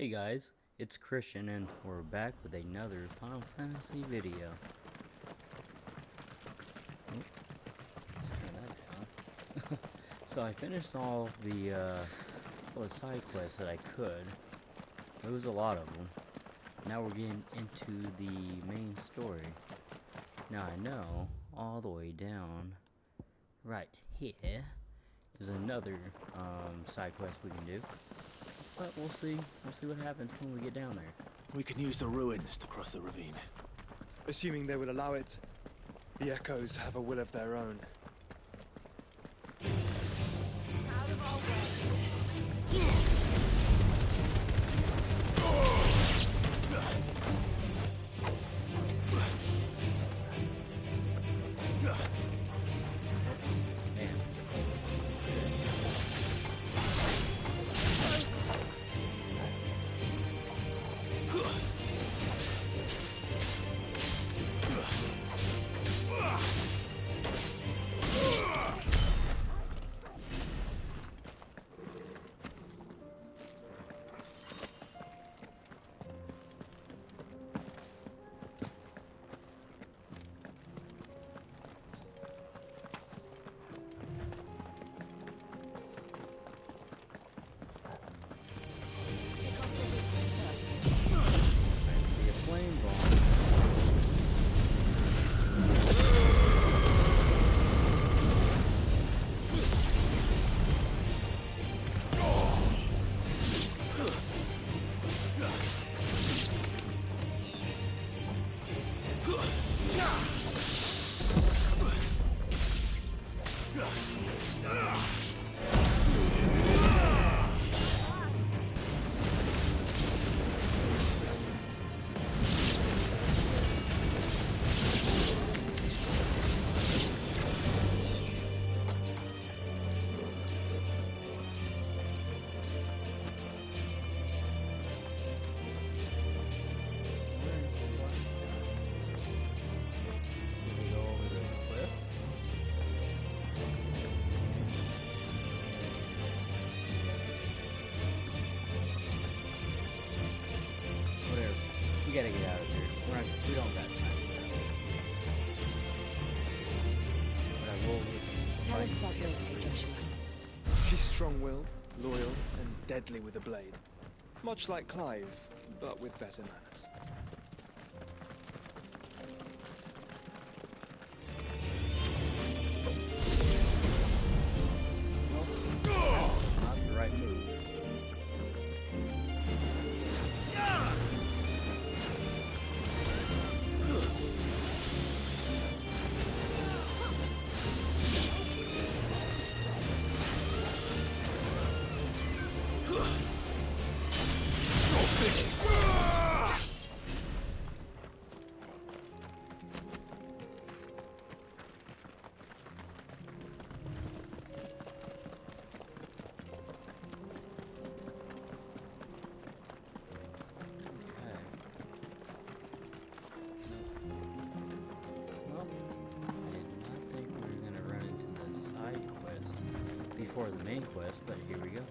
Hey guys, it's Christian and we're back with another Final Fantasy video. Let's turn that down. So I finished all the side quests that I could. There was a lot of them. Now we're getting into the main story. Now I know all the way down right here is another side quest we can do. But we'll see. We'll see what happens when we get down there. We can use the ruins to cross the ravine. Assuming they will allow it. The echoes have a will of their own. Out of our way. Man. Pick up the weakest first. I see a flame bomb. Where's Valisthea? Did we go over the cliff? Whatever. We gotta get out of here. We don't got time for that. But I will listen to the Tell us fight. about Valisthea, Joshua. She's strong-willed, loyal, and deadly with a blade. Much like Clive, but with better manners. Not the right move. Okay. Well, I did not think we were going to run into the side quest before the main quest, but here we go.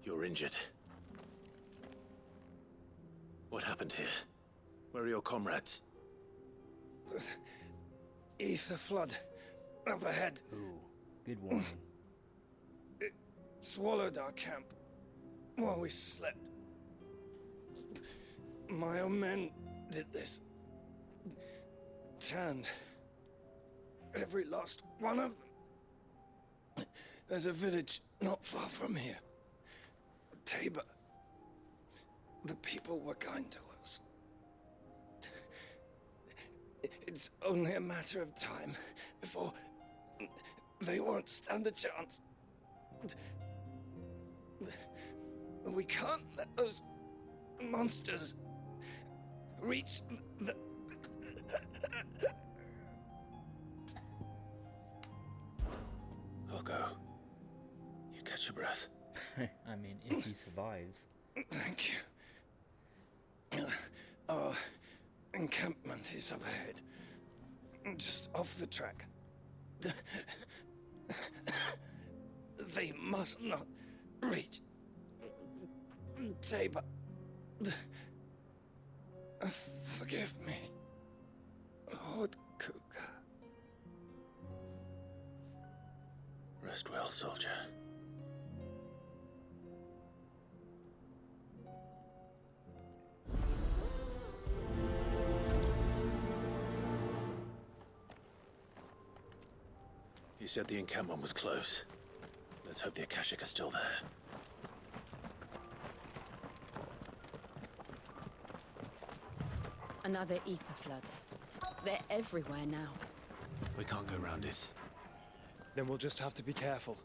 You're injured. What happened here? Where are your comrades? Ether flood. Up ahead. Ooh, good warning. Swallowed our camp. While we slept. My own men did this. Turned. Every last one of them. There's a village not far from here. Tabor. The people were kind to us. It's only a matter of time before they won't stand a chance. We can't let those monsters reach the... I'll go. You catch your breath. I mean, if he survives. Thank you. Our encampment is up ahead. just off the track. They must not reach Tabor. Forgive me, Lord Kuka. Rest well, soldier. You said the encampment was close. Let's hope the Akashic are still there. Another ether flood. They're everywhere now. We can't go round it. Then we'll just have to be careful.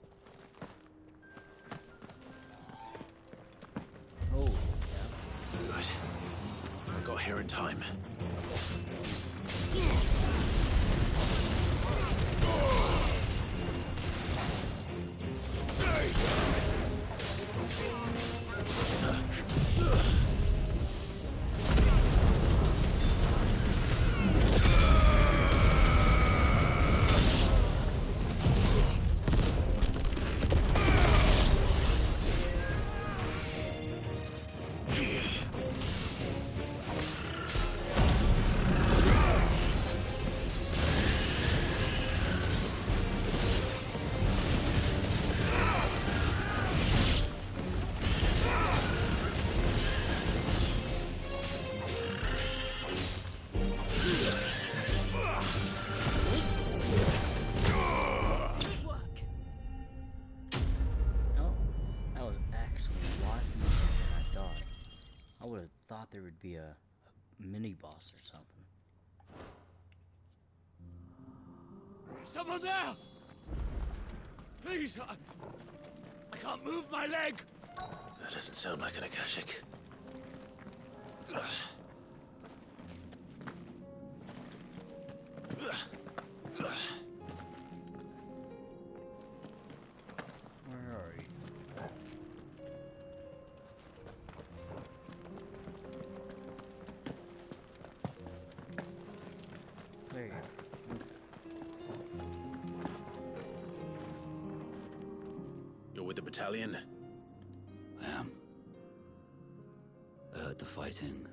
Oh, Good. I got here in time. thought there would be a mini boss or something. Someone there! Please, I can't move my leg! That doesn't sound like an Akashic. Where are you? There you go. You're with the battalion? I am. I heard the fighting.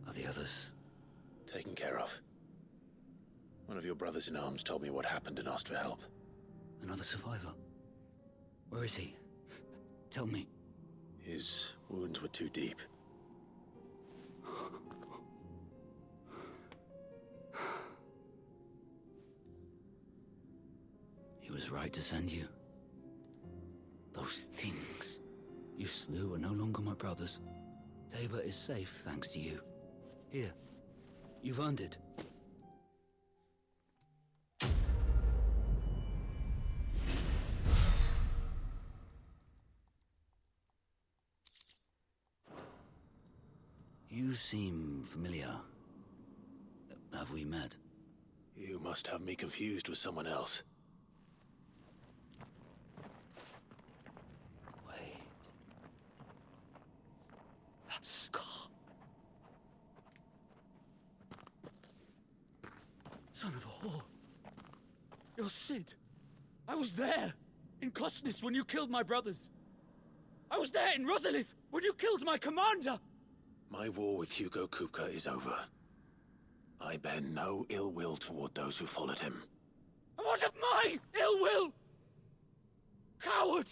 Are the others? Taken care of. One of your brothers in arms told me what happened and asked for help. Another survivor? Where is he? Tell me. His wounds were too deep. He was right to send you. Those things you slew are no longer my brothers. Tabor is safe thanks to you. Here, you've earned it. You seem familiar. Have we met? You must have me confused with someone else. Wait. That scar. Son of a whore. You're Sid. I was there, in Cosnis, when you killed my brothers. I was there in Rosalith, when you killed my commander. My war with Hugo Kupka is over. I bear no ill will toward those who followed him. And what of my ill will? Coward!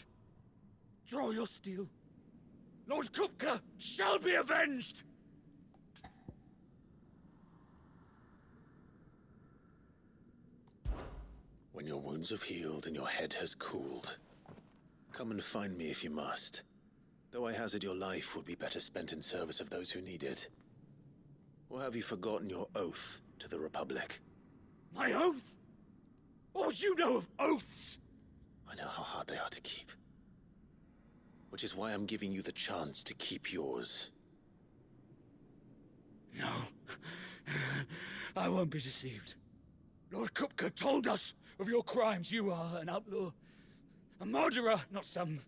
Draw your steel. Lord Kupka shall be avenged! When your wounds have healed and your head has cooled, come and find me if you must. Though I hazard your life would be better spent in service of those who need it. Or have you forgotten your oath to the Republic? My oath? What would you know of oaths? I know how hard they are to keep. Which is why I'm giving you the chance to keep yours. No. I won't be deceived. Lord Kupka told us of your crimes. You are an outlaw. A murderer, not some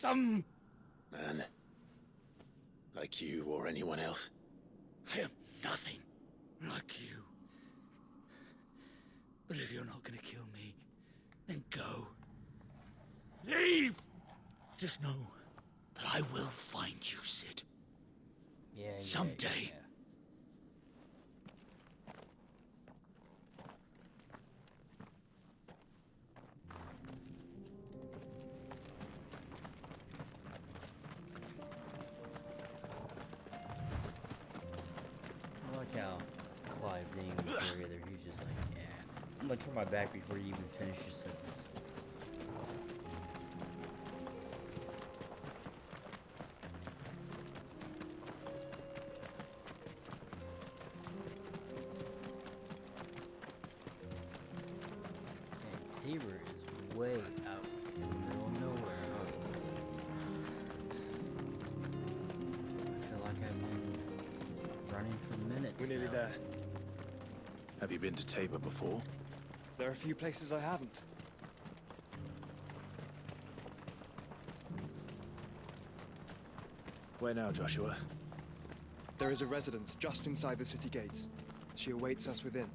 Man. Like you or anyone else. I am nothing. like you. But if you're not gonna kill me, then go. Leave! Just know that I will find you, Sid. Yeah. Someday. I like how Clive didn't even care either. He was just like, yeah, I'm gonna turn my back before you even finish your sentence. And Tabor is way out in the middle of nowhere, huh? I feel like I've been running for minutes We're nearly now. there. Have you been to Tabor before? There are a few places I haven't. Where now, Joshua? There is a residence just inside the city gates. She awaits us within.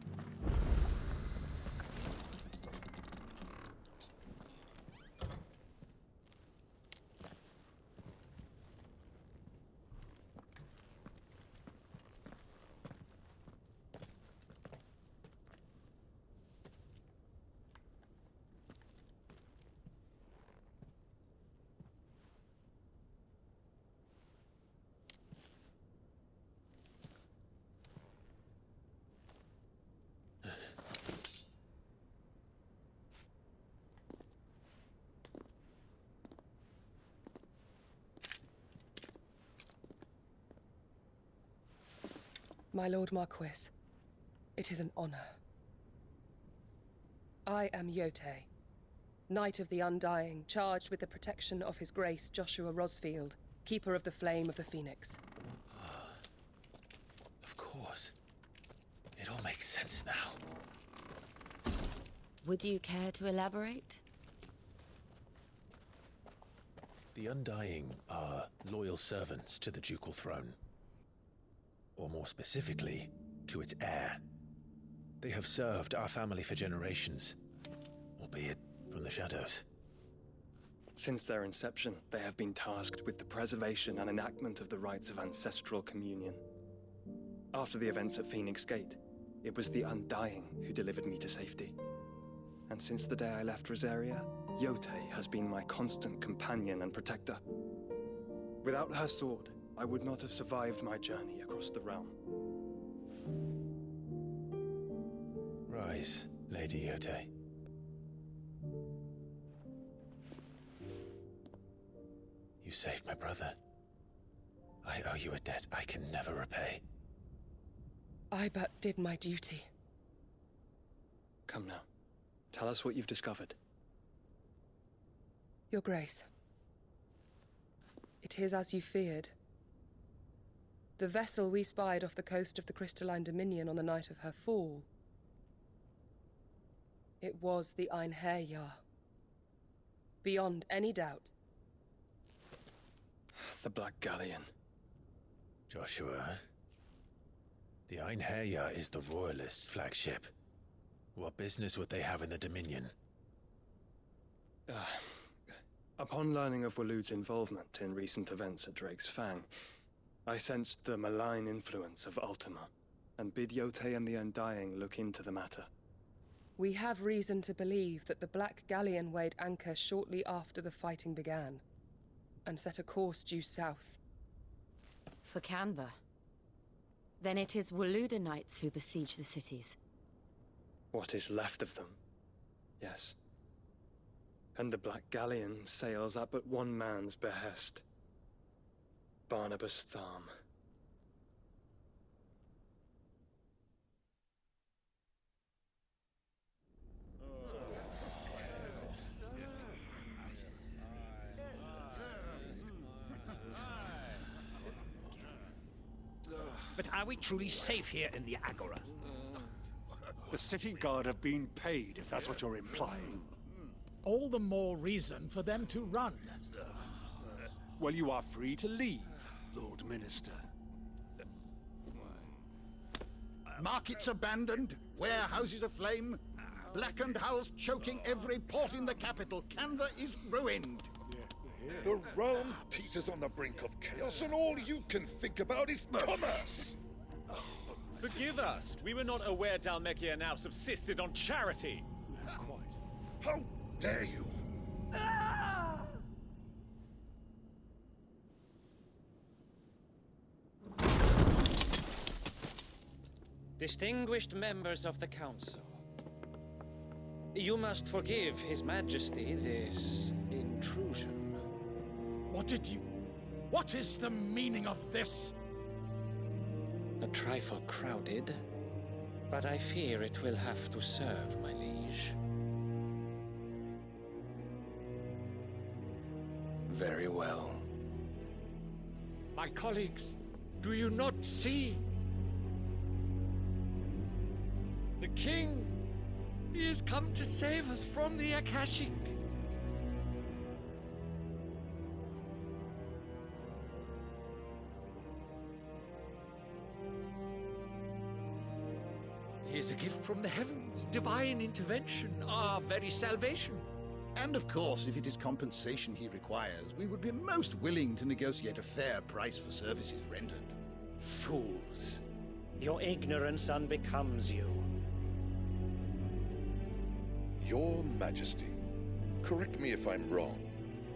My Lord Marquis, it is an honor. I am Yotei, Knight of the Undying, charged with the protection of His Grace Joshua Rosfield, Keeper of the Flame of the Phoenix. Of course. It all makes sense now. Would you care to elaborate? The Undying are loyal servants to the ducal throne. Or more specifically, to its heir. They have served our family for generations, albeit from the shadows. Since their inception, they have been tasked with the preservation and enactment of the rites of ancestral communion. After the events at Phoenix Gate, it was the Undying who delivered me to safety. And since the day I left Rosaria, Yotei has been my constant companion and protector. Without her sword, I would not have survived my journey across the realm. Rise, Lady Yotei. You saved my brother. I owe you a debt I can never repay. I but did my duty. Come now. Tell us what you've discovered. Your Grace. It is as you feared. The vessel we spied off the coast of the Crystalline Dominion on the night of her fall. It was the Einherjar. Beyond any doubt. The Black Galleon. Joshua, the Einherjar is the Royalists' flagship. What business would they have in the Dominion? Upon learning of Waloed's involvement in recent events at Drake's Fang, I sensed the malign influence of Ultima, and bid Yotei and the Undying look into the matter. We have reason to believe that the Black Galleon weighed anchor shortly after the fighting began, and set a course due south. For Canva. Then it is Waloeda Knights who besiege the cities. What is left of them, yes. And the Black Galleon sails at but one man's behest. Barnabas Tharm. But are we truly safe here in the Agora? The city guard have been paid, if that's what you're implying. All the more reason for them to run. Well, you are free to leave, Lord Minister. Markets abandoned, warehouses aflame, blackened hulls choking every port in the capital. Canva is ruined. The realm teeters on the brink of chaos, and all you can think about is commerce! Forgive us. We were not aware Dhalmekia now subsisted on charity. How dare you! Distinguished members of the Council, you must forgive His Majesty this intrusion. What is the meaning of this? A trifle crowded, but I fear it will have to serve, my liege. Very well. My colleagues, do you not see? The king! He has come to save us from the Akashic! He is a gift from the heavens, divine intervention, our very salvation. And of course, if it is compensation he requires, we would be most willing to negotiate a fair price for services rendered. Fools! Your ignorance unbecomes you. Your Majesty, correct me if I'm wrong,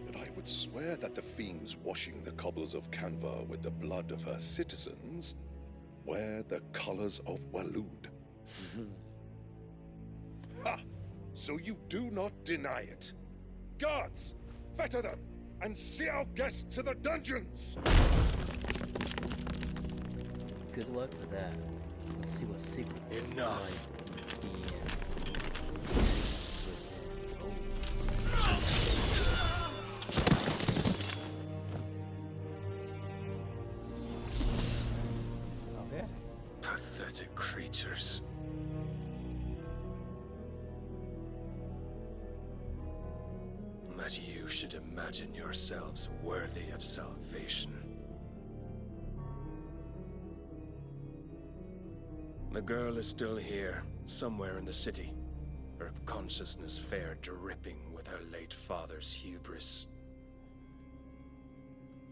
but I would swear that the fiends washing the cobbles of Canva with the blood of her citizens wear the colors of Waloed. Ha! So you do not deny it. Guards, fetter them, and see our guests to the dungeons! Good luck with that. Let's see what secrets. Enough. Okay. Pathetic creatures. That you should imagine yourselves worthy of salvation. The girl is still here, somewhere in the city. Her consciousness fair dripping with her late father's hubris.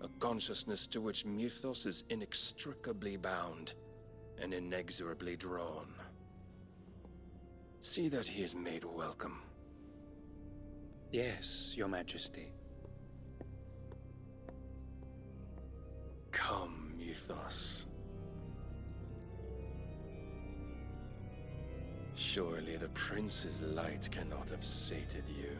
A consciousness to which Mythos is inextricably bound and inexorably drawn. See that he is made welcome. Yes, Your Majesty. Come, Mythos. Surely the prince's light cannot have sated you.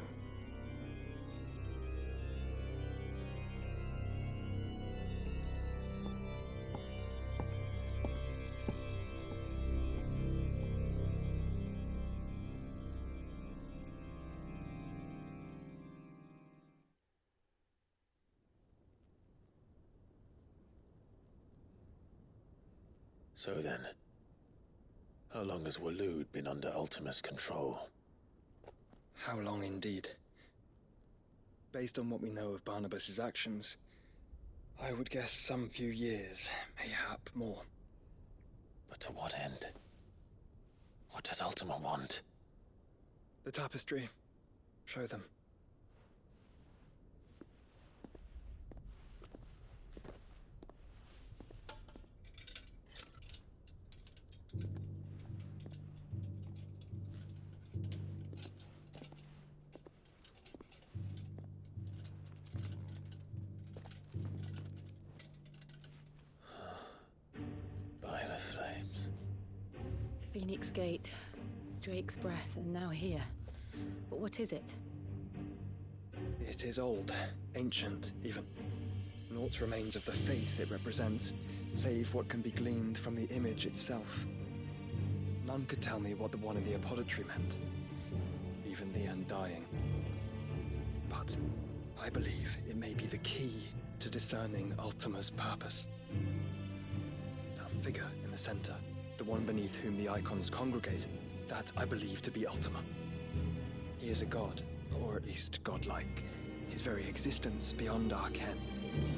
So then, how long has Waloed been under Ultima's control? How long indeed? Based on what we know of Barnabas's actions, I would guess some few years, mayhap more. But to what end? What does Ultima want? The tapestry. Show them. By the flames. Phoenix Gate, Drake's Breath, and now here. But what is it? It is old, ancient, even. Naught remains of the faith it represents, save what can be gleaned from the image itself. None could tell me what the one in the apothecary meant, even the Undying. But I believe it may be the key to discerning Ultima's purpose. That figure in the center, the one beneath whom the icons congregate, that I believe to be Ultima. He is a god, or at least godlike. His very existence beyond our ken.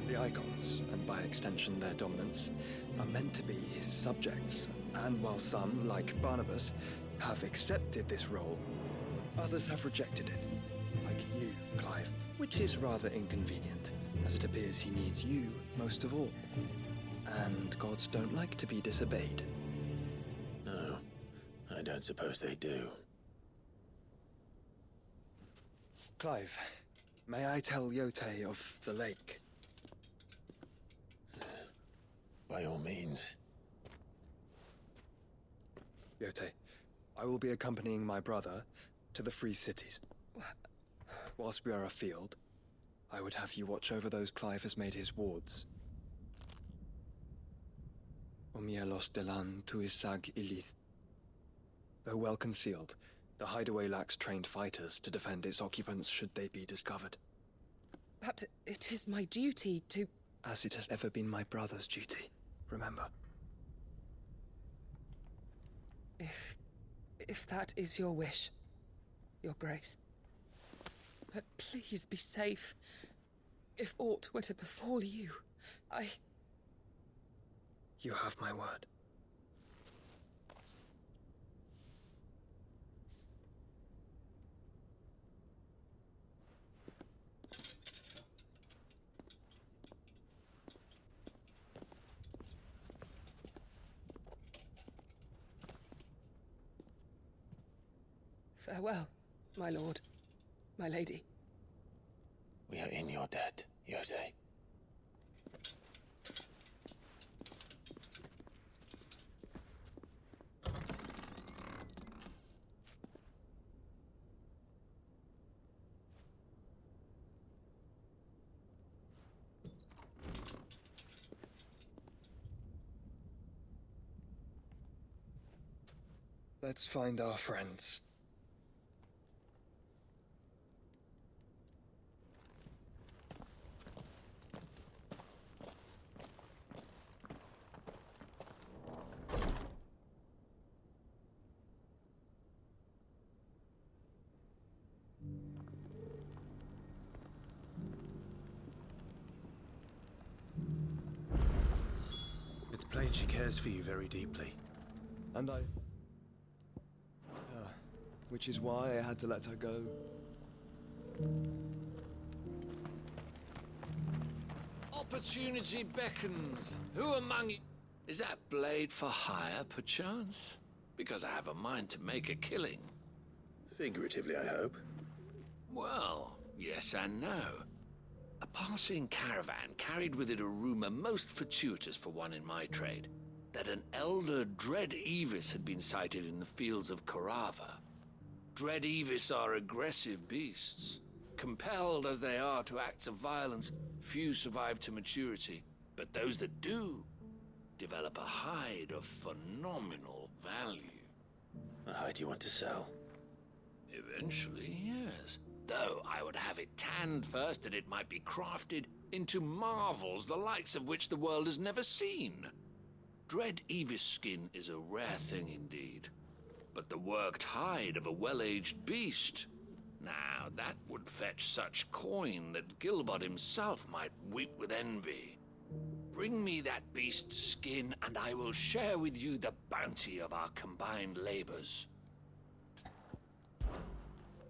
The icons, and by extension their dominance, are meant to be his subjects, And while some, like Barnabas, have accepted this role, others have rejected it. Like you, Clive, which is rather inconvenient, as it appears he needs you most of all. And gods don't like to be disobeyed. No, I don't suppose they do. Clive, may I tell Yote of the lake? By all means. Yote, I will be accompanying my brother to the Free Cities. Whilst we are afield, I would have you watch over those Clive has made his wards. Omielos delan tuisag ilith. Though well concealed, the hideaway lacks trained fighters to defend its occupants should they be discovered. But it is my duty to... As it has ever been my brother's duty, remember. If that is your wish, Your Grace. But please be safe. If aught were to befall you, You have my word. Farewell, my lord, my lady. We are in your debt, Yote. Let's find our friends. It's plain she cares for you very deeply. And which is why I had to let her go. Opportunity beckons. Who among you... Is that blade for hire, perchance? Because I have a mind to make a killing. Figuratively, I hope. Well, yes and no. A passing caravan carried with it a rumor most fortuitous for one in my trade, that an elder Dread Evis had been sighted in the fields of Korava. Dread Evis are aggressive beasts. Compelled as they are to acts of violence, few survive to maturity, but those that do develop a hide of phenomenal value. A hide you want to sell? Eventually, yes. Though I would have it tanned first that it might be crafted into marvels the likes of which the world has never seen. Dread Evis skin is a rare thing indeed. But the worked hide of a well-aged beast... Now, that would fetch such coin that Gilbert himself might weep with envy. Bring me that beast's skin, and I will share with you the bounty of our combined labors.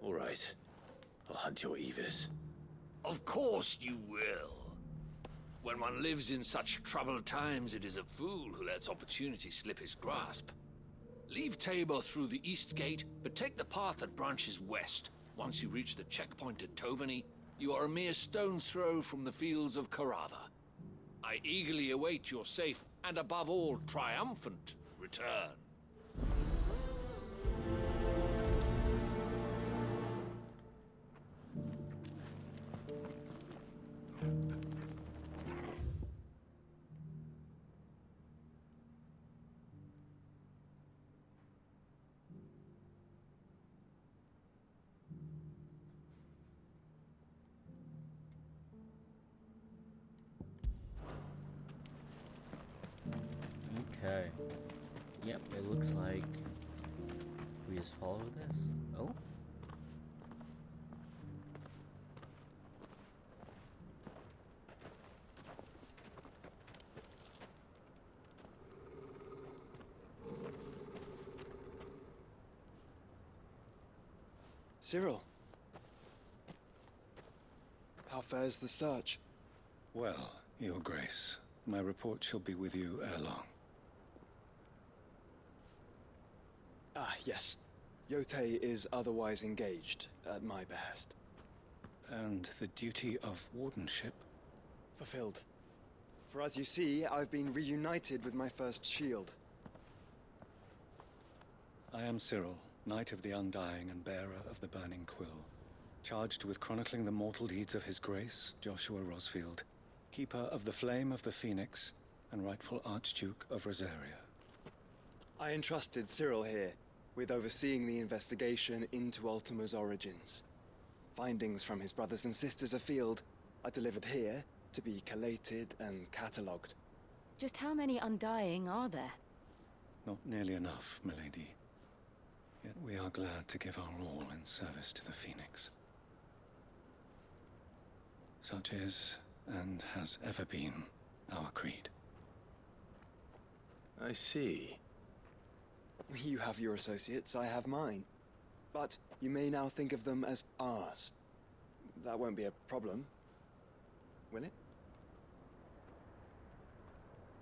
All right. I'll hunt your Evis. Of course you will. When one lives in such troubled times, it is a fool who lets opportunity slip his grasp. Leave Tabor through the east gate, but take the path that branches west. Once you reach the checkpoint at Tovany, you are a mere stone's throw from the fields of Korava. I eagerly await your safe, and above all, triumphant return. Okay. Yep, it looks like we just follow this. Oh? Cyril. How fares the search? Well, Your Grace, my report shall be with you ere long. Ah, yes. Yotei is otherwise engaged, at my behest. And the duty of wardenship? Fulfilled. For as you see, I've been reunited with my first shield. I am Cyril, Knight of the Undying and bearer of the Burning Quill, charged with chronicling the mortal deeds of His Grace, Joshua Rosfield, keeper of the Flame of the Phoenix and rightful Archduke of Rosaria. I entrusted Cyril here with overseeing the investigation into Ultima's origins. Findings from his brothers and sisters afield are delivered here to be collated and catalogued. Just how many Undying are there? Not nearly enough, milady. Yet we are glad to give our all in service to the Phoenix. Such is, and has ever been, our creed. I see. You have your associates, I have mine. But you may now think of them as ours. That won't be a problem, will it?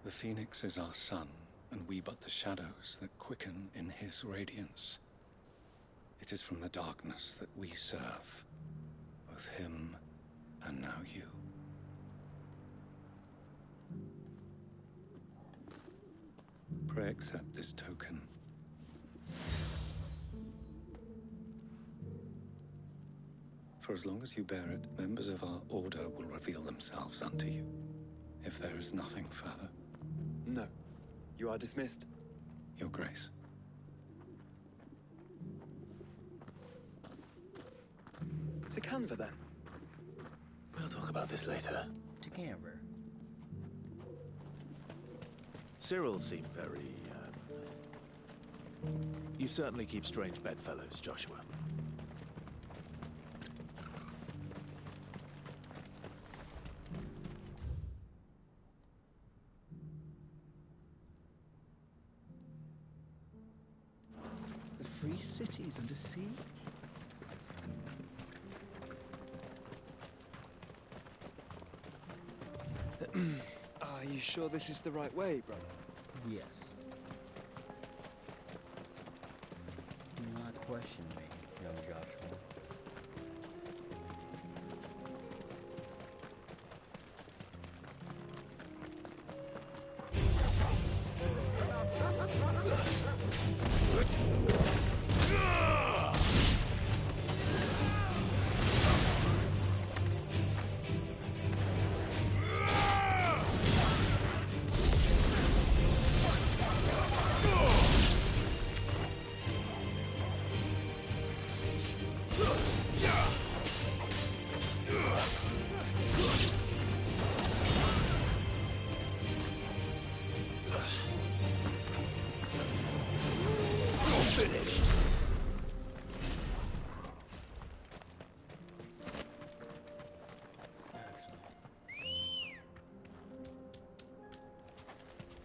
The Phoenix is our sun, and we but the shadows that quicken in his radiance. It is from the darkness that we serve, both him and now you. Pray accept this token. For as long as you bear it, members of our order will reveal themselves unto you, if there is nothing further. No. You are dismissed. Your Grace. To Canva, then. We'll talk about this later. To Canver. Cyril seemed very, You certainly keep strange bedfellows, Joshua. The free city's under siege? Are you sure this is the right way, brother? Yes. Do not question me, young Joshua.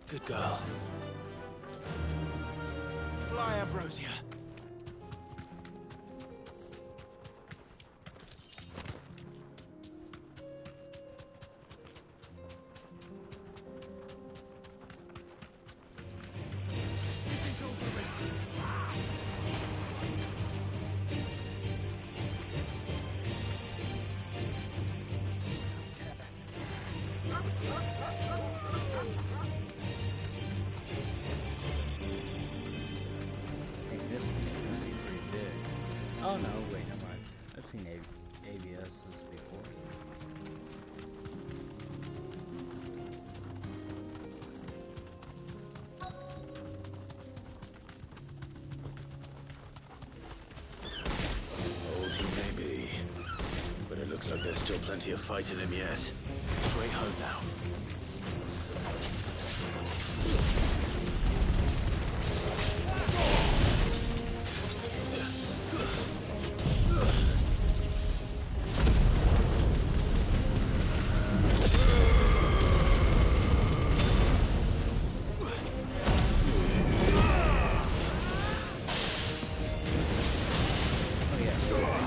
Good girl. Fly, Ambrosia. Oh no, wait, never mind. I've seen ABSs before. Old he may be, but it looks like there's still plenty of fight in him yet. Straight home now. Oh yeah,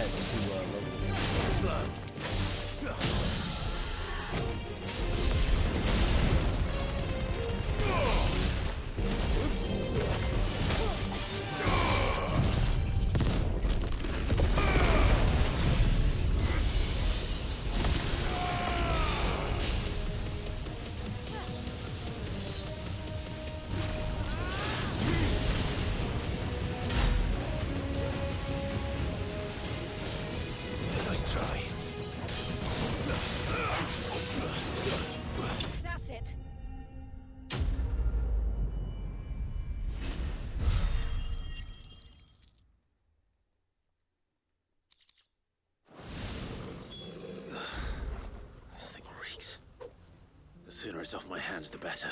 that to level. Slow. Nice try. That's it. This thing reeks. The sooner it's off my hands, the better.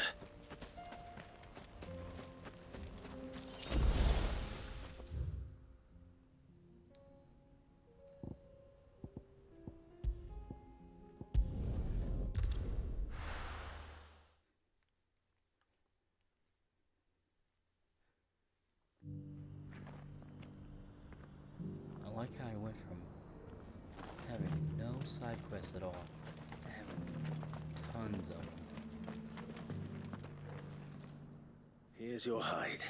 I like how I went from having no side quests at all to having tons of them. Here's your hide,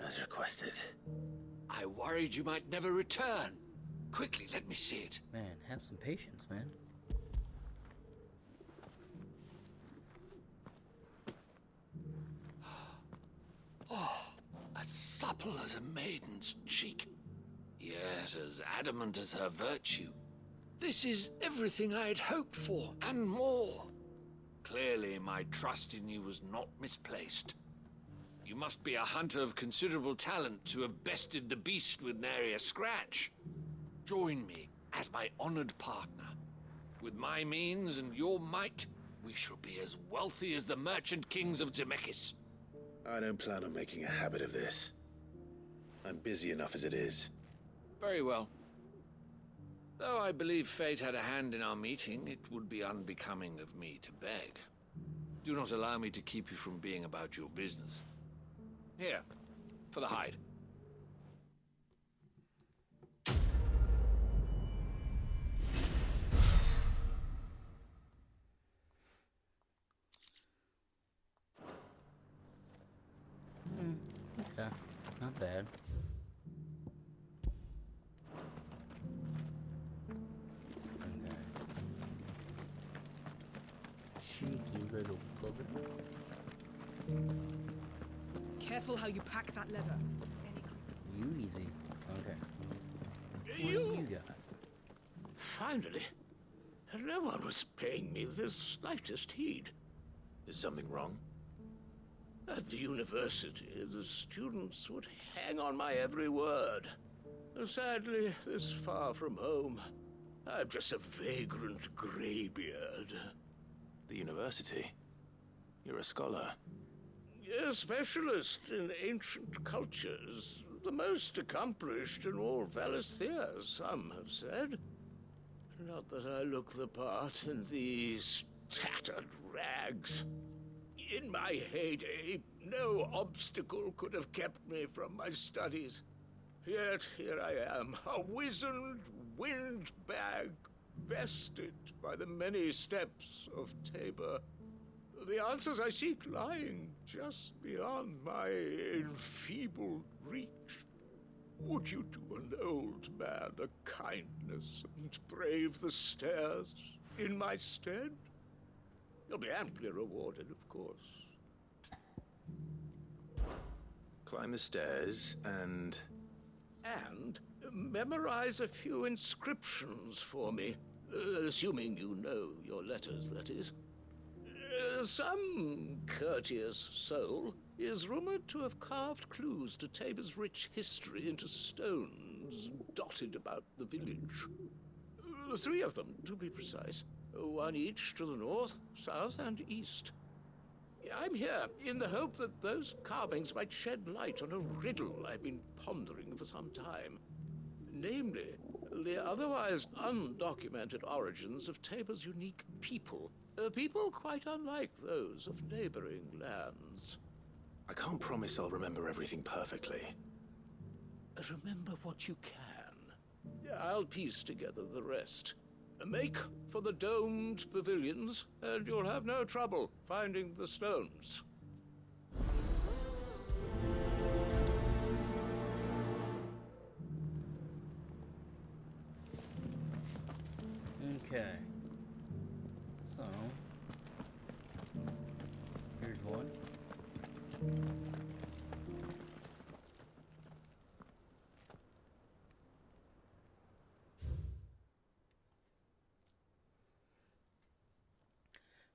as requested. I worried you might never return. Quickly, let me see it. Man, have some patience, man. Oh, as supple as a maiden's cheek, yet as adamant as her virtue. This is everything I had hoped for, and more. Clearly, my trust in you was not misplaced. You must be a hunter of considerable talent to have bested the beast with nary a scratch. Join me as my honored partner. With my means and your might, we shall be as wealthy as the merchant kings of Zemeckis. I don't plan on making a habit of this. I'm busy enough as it is. Very well. Though I believe fate had a hand in our meeting, it would be unbecoming of me to beg. Do not allow me to keep you from being about your business. Here, for the hide. Okay, not bad. Okay. Cheeky little bugger. Careful how you pack that leather. You easy. Okay. What do you got? Finally. No one was paying me the slightest heed. Is something wrong? At the university, the students would hang on my every word. Sadly, this far from home, I'm just a vagrant graybeard. The university? You're a scholar. A specialist in ancient cultures. The most accomplished in all Valisthea, some have said. Not that I look the part in these tattered rags. In my heyday, no obstacle could have kept me from my studies. Yet here I am, a wizened windbag, bested by the many steps of Tabor. The answers I seek lying just beyond my enfeebled reach. Would you do an old man a kindness and brave the stairs in my stead? You'll be amply rewarded, of course. Climb the stairs and... And memorize a few inscriptions for me. Assuming you know your letters, that is. Some courteous soul is rumored to have carved clues to Tabor's rich history into stones dotted about the village. 3 of them, to be precise. 1 each to the north, south, and east. I'm here in the hope that those carvings might shed light on a riddle I've been pondering for some time. Namely, the otherwise undocumented origins of Tabor's unique people. People quite unlike those of neighboring lands. I can't promise I'll remember everything perfectly. Remember what you can. I'll piece together the rest. Make for the domed pavilions, and you'll have no trouble finding the stones. Okay. So, here's one.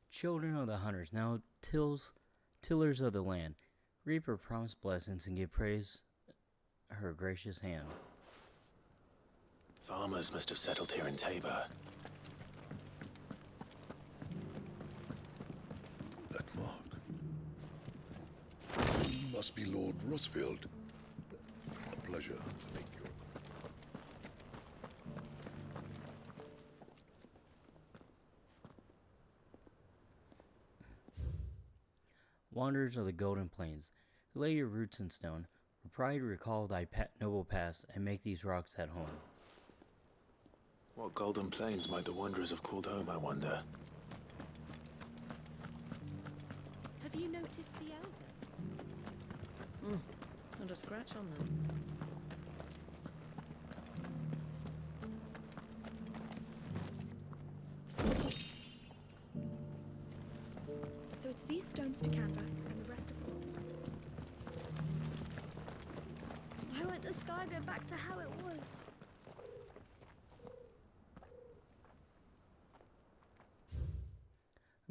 Children of the hunters, now tillers of the land, reap her promised blessings and give praise her gracious hand. Farmers must have settled here in Tabor. That mark. You must be Lord Rosfield. A pleasure to make your... Wanderers of the Golden Plains, lay your roots in stone, with pride recall thy noble past, and make these rocks at home. What golden plains might the wanderers have called home, I wonder? Have you noticed the elder? Not a scratch on them. So it's these stones to Canva and the rest of the rocks. Why won't the sky go back to how it was?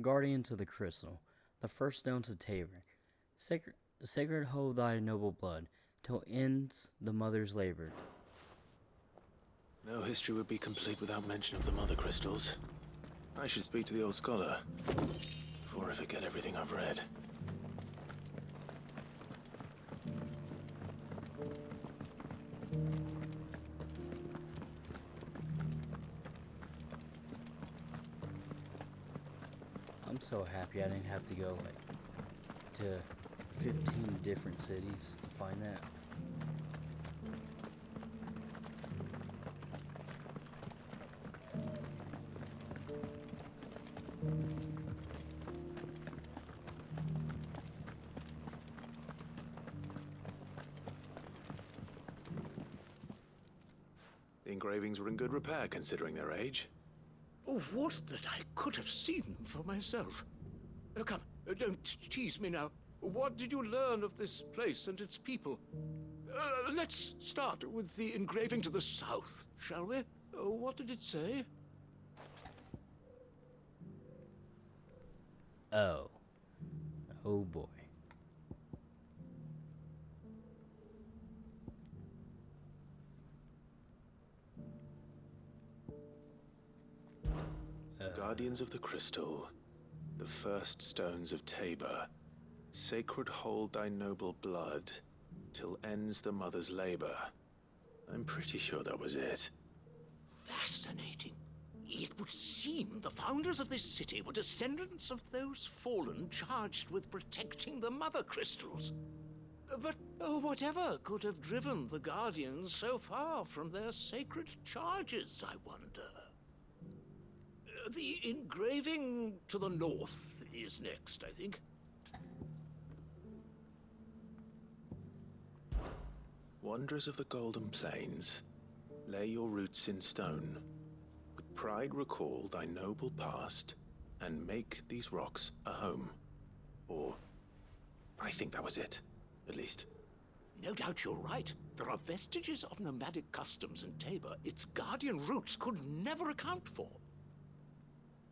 Guardians of the Crystal, the first stones of Tabor, sacred hold thy noble blood, till ends the mother's labor. No history would be complete without mention of the mother crystals. I should speak to the old scholar, before I forget everything I've read. I'm so happy I didn't have to go to 15 different cities to find that. The engravings were in good repair considering their age. Oh, would that I could have seen them for myself. Come, don't tease me now. What did you learn of this place and its people? Let's start with the engraving to the south, shall we? What did it say? Oh. Oh boy. Guardians of the Crystal, the first stones of Tabor, sacred hold thy noble blood, till ends the mother's labor. I'm pretty sure that was it. Fascinating. It would seem the founders of this city were descendants of those fallen charged with protecting the mother crystals. But whatever could have driven the Guardians so far from their sacred charges, I wonder? The engraving to the north is next, I think. Wanderers of the Golden Plains, lay your roots in stone. With pride recall thy noble past, and make these rocks a home. Or, I think that was it, at least. No doubt you're right. There are vestiges of nomadic customs in Tabor its guardian roots could never account for.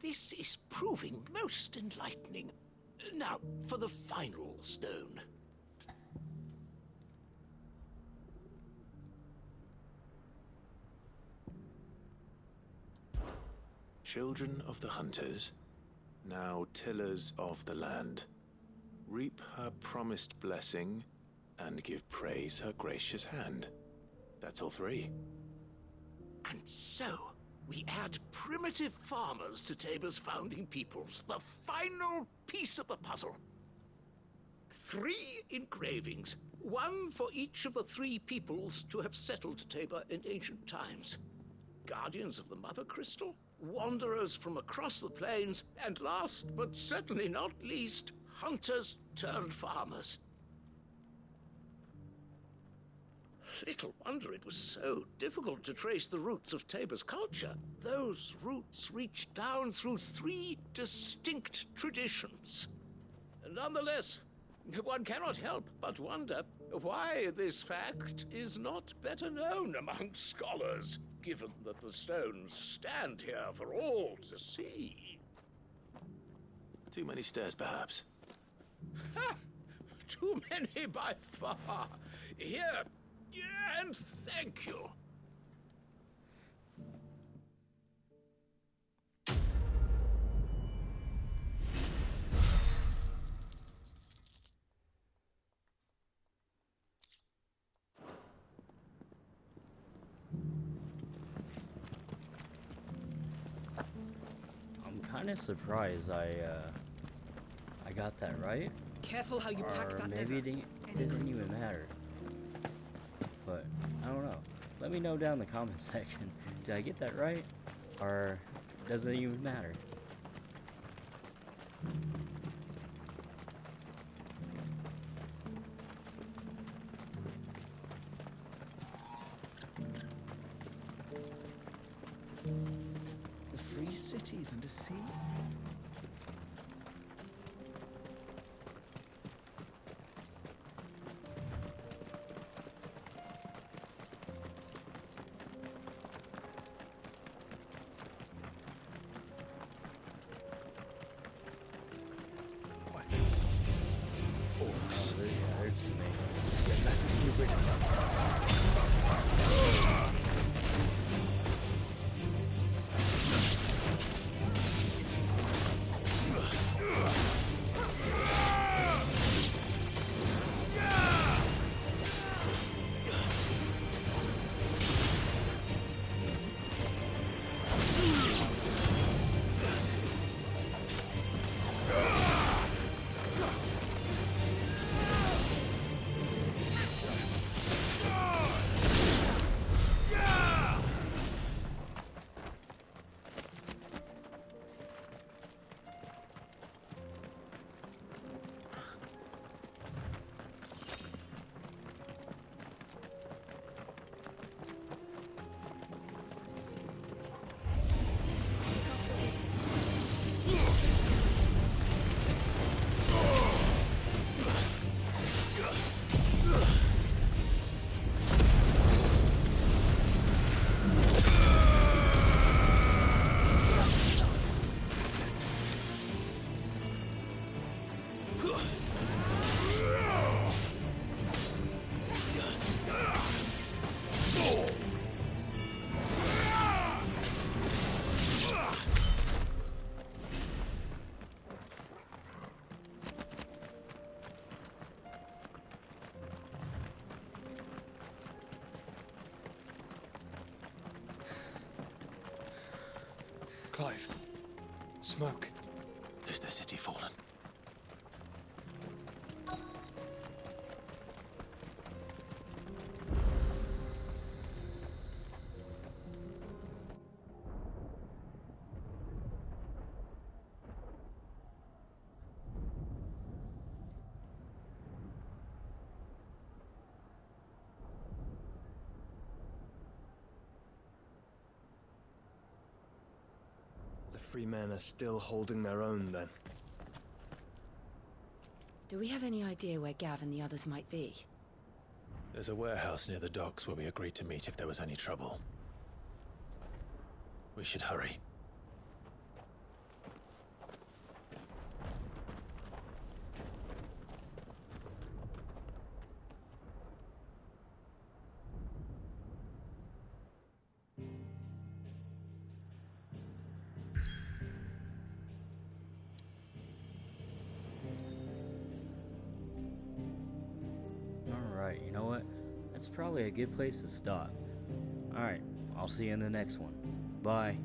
This is proving most enlightening. Now, for the final stone. Children of the hunters, now tillers of the land, reap her promised blessing and give praise her gracious hand. That's all three. And so, we add primitive farmers to Tabor's founding peoples, the final piece of the puzzle. 3 engravings, One for each of the 3 peoples to have settled Tabor in ancient times. Guardians of the Mother Crystal, wanderers from across the plains, and last but certainly not least, hunters turned farmers. Little wonder it was so difficult to trace the roots of Tabor's culture. Those roots reach down through 3 distinct traditions. Nonetheless, one cannot help but wonder why this fact is not better known among scholars, given that the stones stand here for all to see. Too many stairs, perhaps. Ha! Too many by far. Here, and thank you. I'm kind of surprised I got that right. Careful how you pack Or that maybe leather. it didn't even matter. But I don't know. Let me know down in the comment section. Did I get that right? Or does it even matter? The free cities under sea? Oh, there's too many. Let us be rid of them. Clive. Smoke. Is the city fallen? The free men are still holding their own, then. Do we have any idea where Gav and the others might be? There's a warehouse near the docks where we agreed to meet if there was any trouble. We should hurry. Alright, you know what? That's probably a good place to stop. Alright, I'll see you in the next one. Bye.